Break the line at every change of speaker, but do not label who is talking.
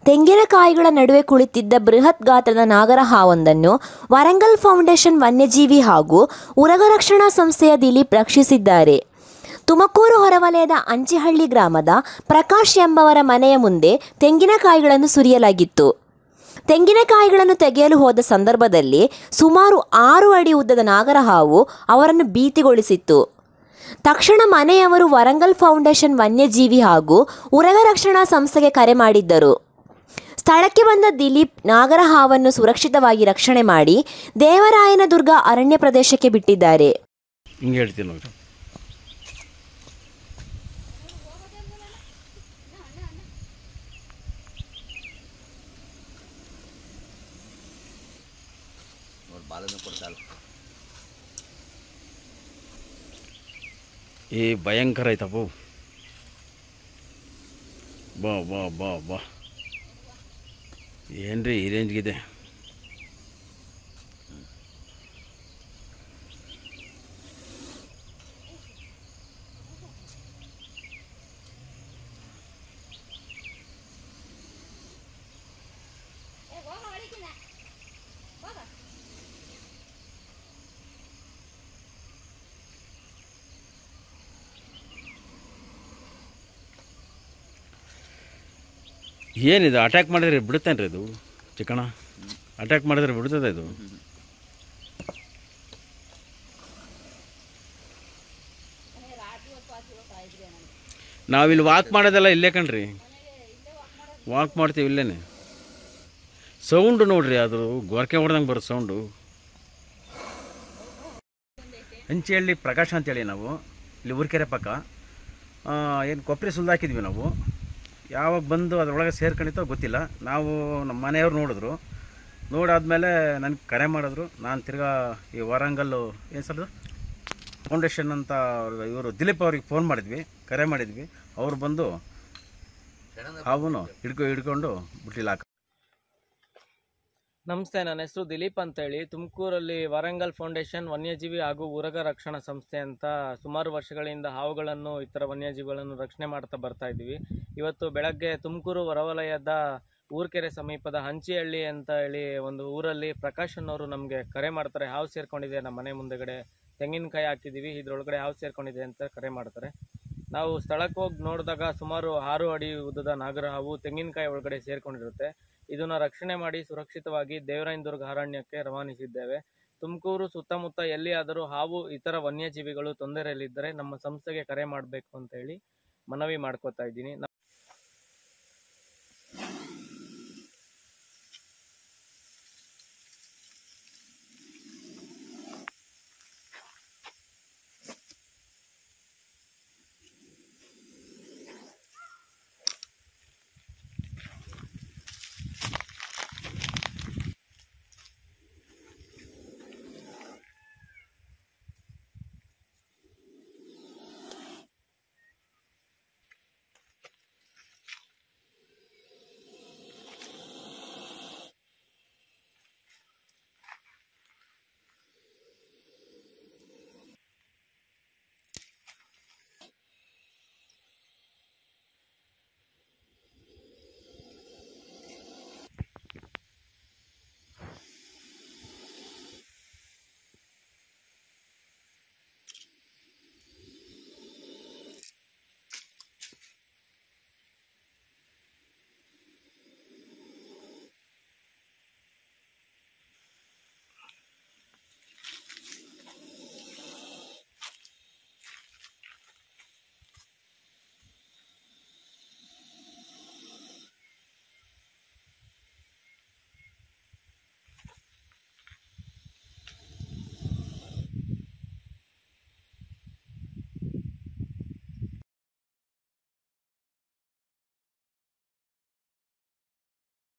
ತೆಂಗಿನಕಾಯಿಗಳ ನಡುವೆ ಕುಳಿತಿದ್ದ ಬೃಹತ್ ಗಾತ್ರದ ನಾಗರಹಾವೊಂದನ್ನು ವರಂಗಲ್ ಫೌಂಡೇಶನ್ ವನ್ಯಜೀವಿ ಹಾಗೂ ಉರಗ ರಕ್ಷಣಾ ಸಂಸ್ಥೆಯ ದಿಲೀಪ್ ರಕ್ಷಿಸಿದ್ದಾರೆ. ತುಮಕೂರು ಹೊರವಲಯದ ಅಂಚಿಹಳ್ಳಿ ಗ್ರಾಮದ ಪ್ರಕಾಶ್ ಎಂಬವರ ಮನೆಯ ಮುಂದೆ ತೆಂಗಿನಕಾಯಿಗಳನ್ನು ಸುರಿಯಲಾಗಿತ್ತು. ತೆಂಗಿನಕಾಯಿಗಳನ್ನು ತೆಗೆಯಲು ಹೋದ ಸಂದರ್ಭದಲ್ಲಿ ಸುಮಾರು 6 ಅಡಿ ಉದ್ದದ ನಾಗರಹಾವು ಅವರನ್ನು ಭೀತಿಗೊಳಿಸಿತ್ತು. ತಕ್ಷಣ ಮನೆಯವರು ವರಂಗಲ್ ಫೌಂಡೇಶನ್ ವನ್ಯಜೀವಿ ಹಾಗೂ ಉರಗ ರಕ್ಷಣಾ ಸಂಸ್ಥೆಗೆ ಕರೆ ಮಾಡಿದ್ದರು. ಸ್ಥಳಕ್ಕೆ ಬಂದ ದಿಲೀಪ್ ನಾಗರಹಾವನ್ನು ಸುರಕ್ಷಿತವಾಗಿ ರಕ್ಷಣೆ ಮಾಡಿ ದೇವರಾಯನದುರ್ಗ ಅರಣ್ಯ ಪ್ರದೇಶಕ್ಕೆ ಬಿಟ್ಟಿದ್ದಾರೆ.
ಭಯಂಕರ ಐತಪ್ಪ. ಬಾ ಬಾ ಬಾ ಬಾ ಏನ್ರಿ ಈ ರೇಂಜ್ಗಿದೆ. ಏನಿದು ಅಟ್ಯಾಕ್ ಮಾಡಿದ್ರೆ ಬಿಡುತ್ತೇನ್ರಿ ಇದು ಚಿಕ್ಕಣ? ಅಟ್ಯಾಕ್ ಮಾಡಿದ್ರೆ ಬಿಡ್ತದೆ ಇದು? ನಾವಿಲ್ಲಿ ವಾಕ್ ಮಾಡೋದೆಲ್ಲ ಇಲ್ಲೇ ಕಣ್ರಿ, ವಾಕ್ ಮಾಡ್ತೀವಿ ಇಲ್ಲೇನೆ. ಸೌಂಡು ನೋಡ್ರಿ, ಅದು ಗೊರಕೆ ಹೊಡೆದಂಗೆ ಬರುತ್ತೆ ಸೌಂಡು. ಅಂಚಿಹಳ್ಳಿ ಪ್ರಕಾಶ್ ಅಂತೇಳಿ ನಾವು ಇಲ್ಲಿ ಊರ್ಕೆರೆ ಪಕ್ಕ ಏನು ಕೊಪ್ಪರಿ ಸುಲ್ದಾಕಿದ್ವಿ ನಾವು. ಯಾವಾಗ ಬಂದು ಅದರೊಳಗೆ ಸೇರ್ಕೊಂಡಿತ್ತೋ ಗೊತ್ತಿಲ್ಲ. ನಾವು ನಮ್ಮ ಮನೆಯವ್ರು ನೋಡಿದ್ರು, ನೋಡಾದ್ಮೇಲೆ ನನಗೆ ಕರೆ ಮಾಡಿದ್ರು. ನಾನು ತಿರ್ಗಾ ಈ ವರಂಗಲ್ಲು ಏನು ಸರ್ ಫೌಂಡೇಶನ್ ಅಂತ ಇವರು ದಿಲೀಪ್ ಅವ್ರಿಗೆ ಫೋನ್ ಮಾಡಿದ್ವಿ, ಕರೆ ಮಾಡಿದ್ವಿ. ಅವ್ರು ಬಂದು ಅವನು ಹಿಡ್ಕೊಂಡು ಬಿಟ್ಟಿಲ್ಲ.
ನಮಸ್ತೆ, ನನ್ನ ಹೆಸರು ದಿಲೀಪ್ ಅಂತೇಳಿ. ತುಮಕೂರಲ್ಲಿ ವರಂಗಲ್ ಫೌಂಡೇಶನ್ ವನ್ಯಜೀವಿ ಹಾಗೂ ಉರಗ ರಕ್ಷಣಾ ಸಂಸ್ಥೆ ಅಂತ ಸುಮಾರು ವರ್ಷಗಳಿಂದ ಹಾವುಗಳನ್ನು ಇತರ ವನ್ಯಜೀವಿಗಳನ್ನು ರಕ್ಷಣೆ ಮಾಡ್ತಾ ಬರ್ತಾ ಇದ್ದೀವಿ. ಇವತ್ತು ಬೆಳಗ್ಗೆ ತುಮಕೂರು ಹೊರವಲಯದ ಊರ್ಕೆರೆ ಸಮೀಪದ ಹಂಚಿಹಳ್ಳಿ ಅಂತ ಹೇಳಿ ಒಂದು ಊರಲ್ಲಿ ಪ್ರಕಾಶ್ ಅನ್ನೋರು ನಮಗೆ ಕರೆ ಮಾಡ್ತಾರೆ. ಹಾವು ಸೇರ್ಕೊಂಡಿದೆ ನಮ್ಮ ಮನೆ ಮುಂದೆಗಡೆ, ತೆಂಗಿನಕಾಯಿ ಹಾಕಿದ್ದೀವಿ, ಇದ್ರೊಳಗಡೆ ಹಾವು ಸೇರ್ಕೊಂಡಿದೆ ಅಂತ ಕರೆ ಮಾಡ್ತಾರೆ. ನಾವು ಸ್ಥಳಕ್ಕೆ ಹೋಗಿ ನೋಡಿದಾಗ ಸುಮಾರು 6 ಅಡಿ ಉದ್ದದ ನಾಗರ ಹಾವು ತೆಂಗಿನಕಾಯಿ ಒಳಗಡೆ ಸೇರ್ಕೊಂಡಿರುತ್ತೆ. ಇದನ್ನು ರಕ್ಷಣೆ ಮಾಡಿ ಸುರಕ್ಷಿತವಾಗಿ ದೇವರಾಯನದುರ್ಗ ಅರಣ್ಯಕ್ಕೆ ರವಾನಿಸಿದ್ದೇವೆ. ತುಮಕೂರು ಸುತ್ತಮುತ್ತ ಎಲ್ಲಿಯಾದರೂ ಹಾವು ಇತರ ವನ್ಯಜೀವಿಗಳು ತೊಂದರೆಯಲ್ಲಿದ್ದರೆ ನಮ್ಮ ಸಂಸ್ಥೆಗೆ ಕರೆ ಮಾಡಬೇಕು ಅಂತ ಹೇಳಿ ಮನವಿ ಮಾಡ್ಕೋತಾ ಇದ್ದೀನಿ.